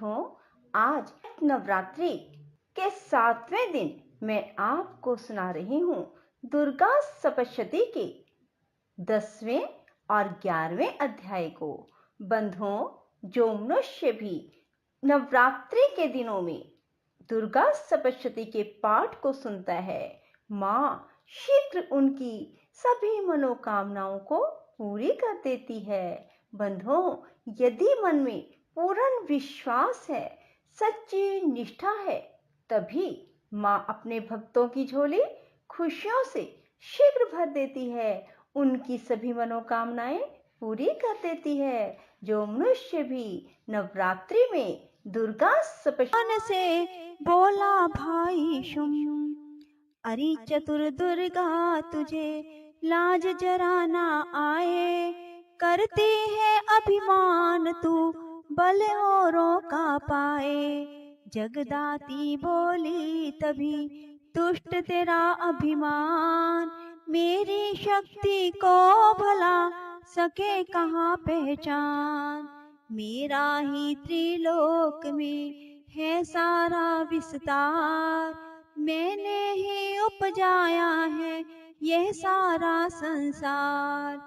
बंधुओं, आज नवरात्रि के 7वें दिन मैं आपको सुना रही हूँ दुर्गा सप्तशती के 10वें और 11वें अध्याय को। बंधुओं, जो मनुष्य भी नवरात्रि के दिनों में दुर्गा सप्तशती के पाठ को सुनता है, माँ शीघ्र उनकी सभी मनोकामनाओं को पूरी कर देती है। बंधुओं, यदि मन में पूर्ण विश्वास है, सच्ची निष्ठा है, तभी माँ अपने भक्तों की झोली खुशियों से शीघ्र भर देती है, उनकी सभी मनोकामनाएं पूरी कर देती है। जो मनुष्य भी नवरात्रि में दुर्गा सप्तशती से बोला भाई शुम, अरे चतुर दुर्गा तुझे लाज जरा ना आए, करती है अभिमान तू बल औरों का पाए। जगदाती बोली तभी दुष्ट तेरा अभिमान, मेरी शक्ति को भला सके कहाँ पहचान। मेरा ही त्रिलोक में है सारा विस्तार, मैंने ही उपजाया है यह सारा संसार।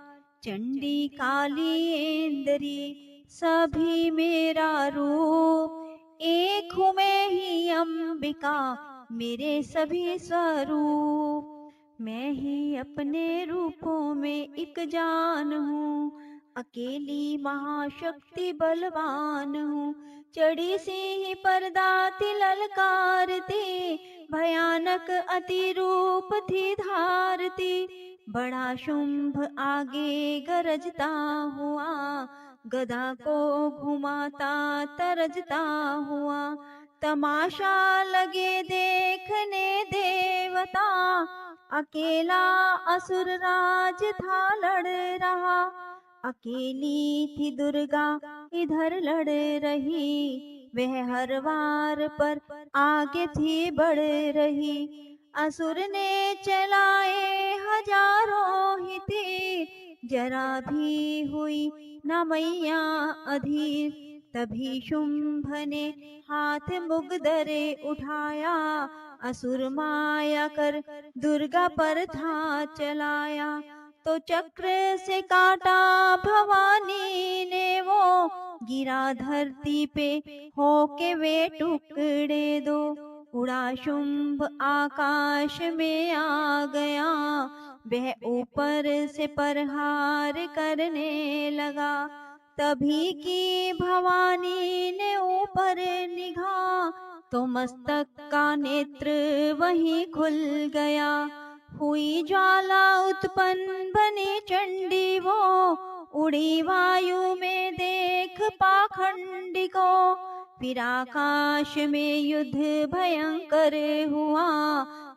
चंडी काली इंद्री सभी मेरा रूप, एक हूँ मैं ही अंबिका मेरे सभी स्वरूप। मैं ही अपने रूपों में एक जान हूँ, अकेली महाशक्ति बलवान हूँ। चढ़ी सी परदाती ललकारती, भयानक अति रूप थी धारती। बड़ा शुंभ आगे गरजता हुआ, गदा को घुमाता तरजता हुआ। तमाशा लगे देखने देवता, अकेला असुर राज था लड़ रहा। अकेली थी दुर्गा इधर लड़ रही, वह हर वार पर आगे थी बढ़ रही। असुर ने चलाए हजारों ही तीर, जरा भी हुई न मैया अधीर। तभी शुंभ ने हाथ मुगदरे उठाया, असुर माया कर दुर्गा पर था चलाया। तो चक्र से काटा भवानी ने वो, गिरा धरती पे होके वे टुकड़े दो। उड़ा शुंभ आकाश में आ गया, वह ऊपर से प्रहार करने लगा। तभी की भवानी ने ऊपर निगाह, तो मस्तक का नेत्र वहीं खुल गया। हुई ज्वाला उत्पन्न बनी चंडी वो, उड़ी वायु में देख पाखंडी को। फिर आकाश में युद्ध भयंकर हुआ,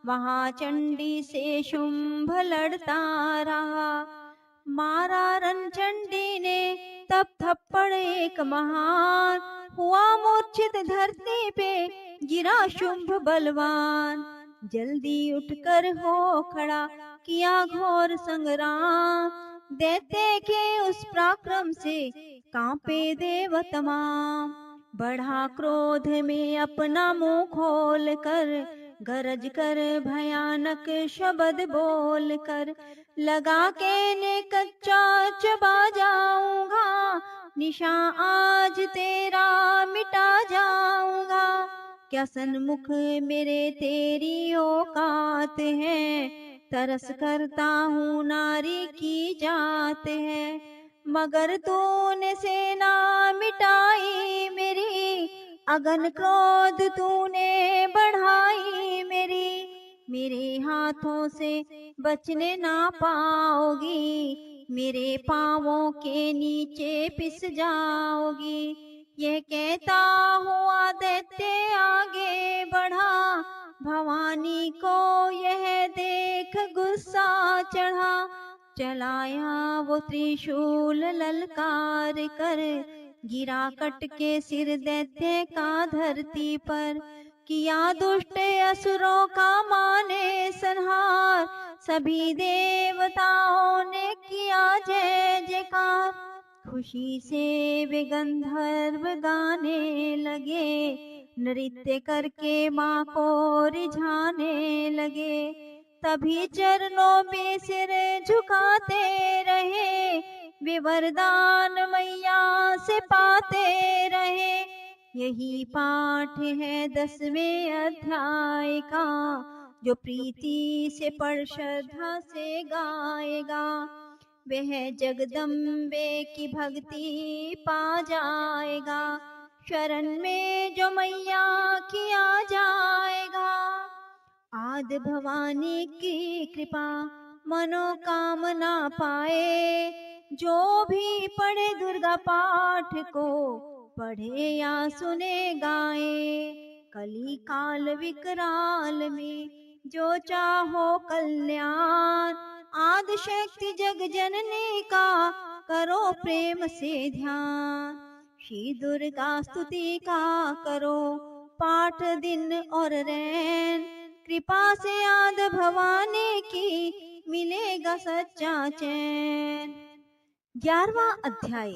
वहां चंडी से शुंभ लड़ता रहा। मारा रणचंडी ने तब थप्पड़ एक महान, हुआ मूर्छित धरती पे गिरा शुंभ बलवान। जल्दी उठकर हो खड़ा किया घोर संग्राम, दैत्य के उस पराक्रम से कांपे देव तमाम। बढ़ा क्रोध में अपना मुंह खोल कर, गरज कर भयानक शब्द बोल कर, लगा के ने कच्चा चबा जाऊंगा, निशा आज तेरा मिटा जाऊंगा। क्या सन्मुख मेरे तेरी औकात है, तरस करता हूँ नारी की जात है। मगर तूने सेना मिटाई मेरी, अगन क्रोध तूने बढ़ाई मेरी। मेरे हाथों से बचने ना पाओगी, मेरे पाँवों के नीचे पिस जाओगी। यह कहता हुआ दैत्य आगे बढ़ा, भवानी को यह देख गुस्सा चढ़ा। चलाया वो त्रिशूल ललकार कर, गिरा कट के सिर दैत्य का धरती पर। किया दुष्ट असुरों का माने संहार, सभी देवताओं ने किया जय जयकार। खुशी से वे गंधर्व गाने लगे, नृत्य करके माँ को रिझाने लगे। तभी चरणों पे सिर झुकाते रहे, वे वरदान मैया से पाते रहे। यही पाठ है 10वें अध्याय का, जो प्रीति से पढ़ श्रद्धा से गाएगा, वह जगदम्बे की भक्ति पा जाएगा। शरण में जो मैया की आ जाएगा, आदि भवानी की कृपा मनोकामना पाए। जो भी पढ़े दुर्गा पाठ को, पढ़े या सुने गाए, कली काल विकराल में जो चाहो कल्याण, आदि शक्ति जग जननी का करो प्रेम से ध्यान। श्री दुर्गा स्तुति का करो पाठ दिन और रैन, कृपा से आदि भवानी की मिलेगा सच्चा चैन। 11वां अध्याय।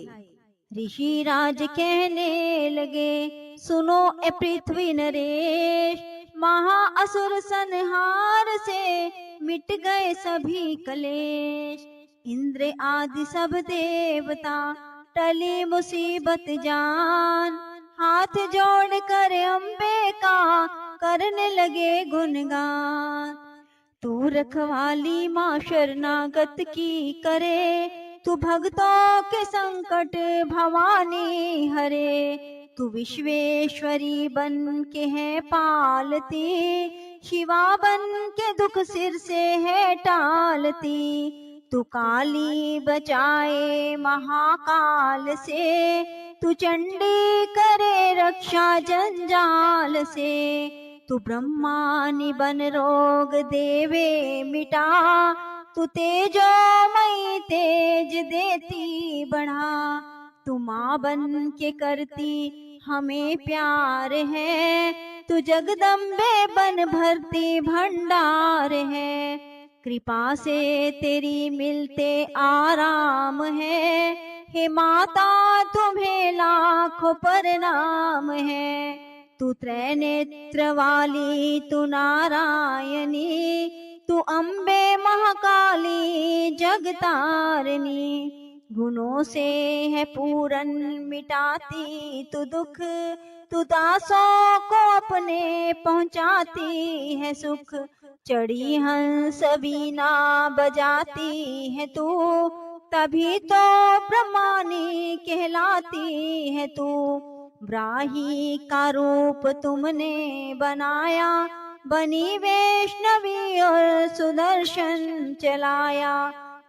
ऋषि राज कहने लगे, सुनो ए पृथ्वी नरेश, महाअसुर संहार से मिट गए सभी कलेश। इंद्र आदि सब देवता टली मुसीबत जान, हाथ जोड़ कर अम्बे का करने लगे गुणगान। तू रखवाली माँ शरणागत की करे, तू भक्तों के संकट भवानी हरे। तू विश्वेश्वरी बन के है पालती, शिवा बन के दुख सिर से है टालती। तू काली बचाए महाकाल से, तू चंडी करे रक्षा जंजाल से। तू ब्रह्मानी बन रोग देवे मिटा, तू तेजोमयी तेज देती बढ़ा। तू माँ बन के करती हमें प्यार है, तू जगदम्बे बन भरती भंडार है। कृपा से तेरी मिलते आराम है, हे माता तुम्हें लाखों प्रणाम है। तू त्रैनेत्र वाली तू नारायणी, तू अम्बे महाकाली जगतारिणी। गुणों से है पूरन मिटाती तू दुख, तू दासों को अपने पहुँचाती है सुख। चढ़ी हंस बीना बजाती है तू, तभी तो ब्रह्मानी कहलाती है तू। ब्राही का रूप तुमने बनाया, बनी वैष्णवी और सुदर्शन चलाया।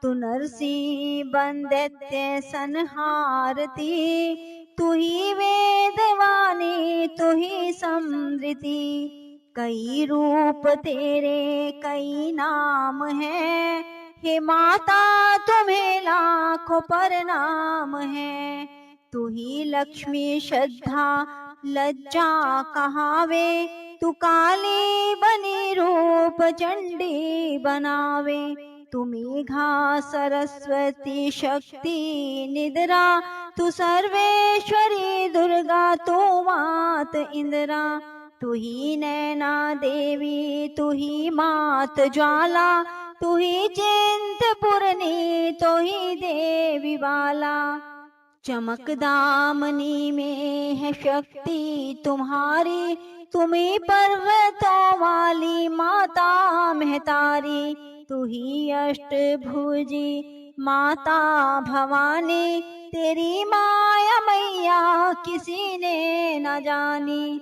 तू नरसी बन दैत्य संहारती, तू ही वेदवाणी तू ही समृति। कई रूप तेरे कई नाम है, हे माता तुम्हें लाखों प्रणाम है। तू ही लक्ष्मी श्रद्धा लज्जा कहावे, तू काली बनी रूप चंडी बनावे। तू मेघा सरस्वती शक्ति निद्रा, तू सर्वेश्वरी दुर्गा तू मात इंद्रा। तू ही नैना देवी तू ही मात ज्वाला, तू ही चिंतपूर्णी तू ही देवी बाला। चमक दामनी में है शक्ति तुम्हारी, तुम्ही पर्वतों वाली माता महतारी। तू ही अष्टभुजी माता भवानी, तेरी माया मैया किसी ने न जानी।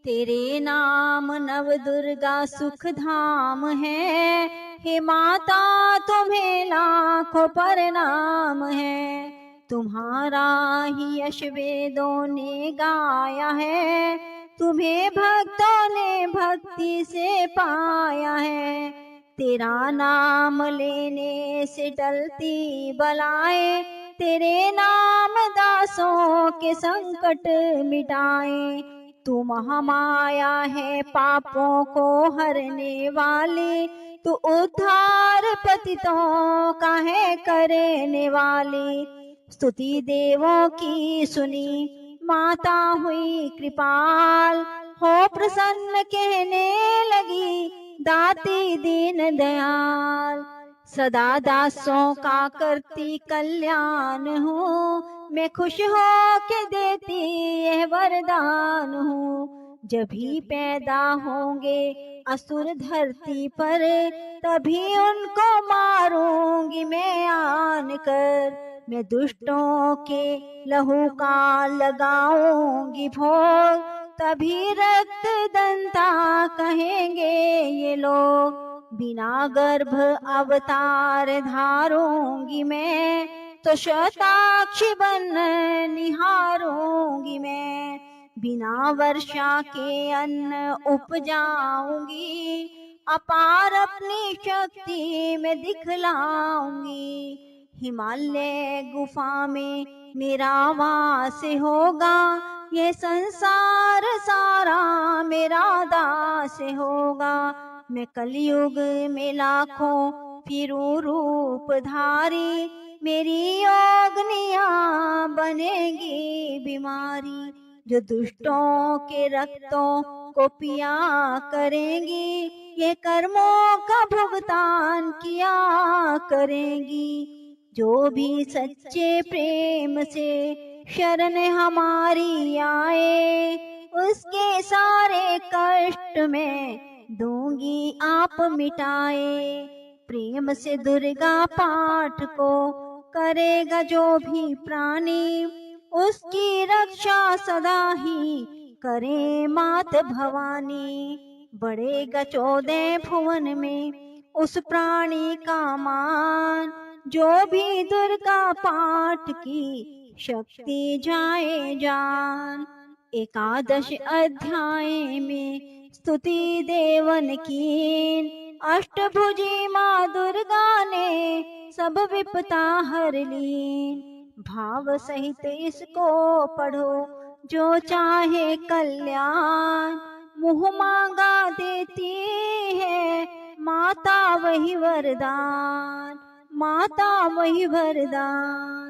तेरे नाम नव दुर्गा सुख धाम है, हे माता तुम्हें लाखों प्रणाम है। तुम्हारा ही यश वेदों ने गाया है, तुम्हें भक्तों ने भक्ति से पाया है। तेरा नाम लेने से टलती बलाएं, तेरे नाम दासों के संकट मिटाए। तू महामाया है पापों को हरने वाली, तू उद्धार पतितों का है करने वाली। स्तुति देवों की सुनी, माता हुई कृपाल, हो प्रसन्न कहने लगी, दाती दीन दयाल। सदा दासों का करती कल्याण हूँ, मैं खुश हो के देती यह वरदान हूँ। जब भी पैदा होंगे असुर धरती पर, तभी उनको मारूंगी मैं आन कर। मैं दुष्टों के लहू का लगाऊंगी भोग, तभी रक्त दंता कहेंगे ये लोग। बिना गर्भ अवतार धारूंगी मैं, तो शताक्षी बन निहारूंगी मैं। बिना वर्षा के अन्न उपजाऊंगी, अपार अपनी शक्ति में दिखलाऊंगी। हिमालय गुफा में मेरा वास होगा, ये संसार सारा मेरा दास होगा। मैं कलयुग में लाखों फिरूं रूप धारी, मेरी योगनिया बनेगी बीमारी। जो दुष्टों के रक्तों को पिया करेंगी, ये कर्मों का भुगतान किया करेंगी। जो भी सच्चे प्रेम से शरण हमारी आए, उसके सारे कष्ट में दूंगी आप मिटाए। प्रेम से दुर्गा पाठ को करेगा जो भी प्राणी, उसकी रक्षा सदा ही करे मात भवानी। बढ़ेगा 14 भुवन में उस प्राणी का मान, जो भी दुर्गा पाठ की शक्ति जाए जान। एकादश अध्याय में स्तुति देवन कीन, अष्टभुजी माँ दुर्गा ने सब विपता हर लीन। भाव सहित इसको पढ़ो जो चाहे कल्याण, मुँह मांगा देती है माता वही वरदान, माता वही वरदान।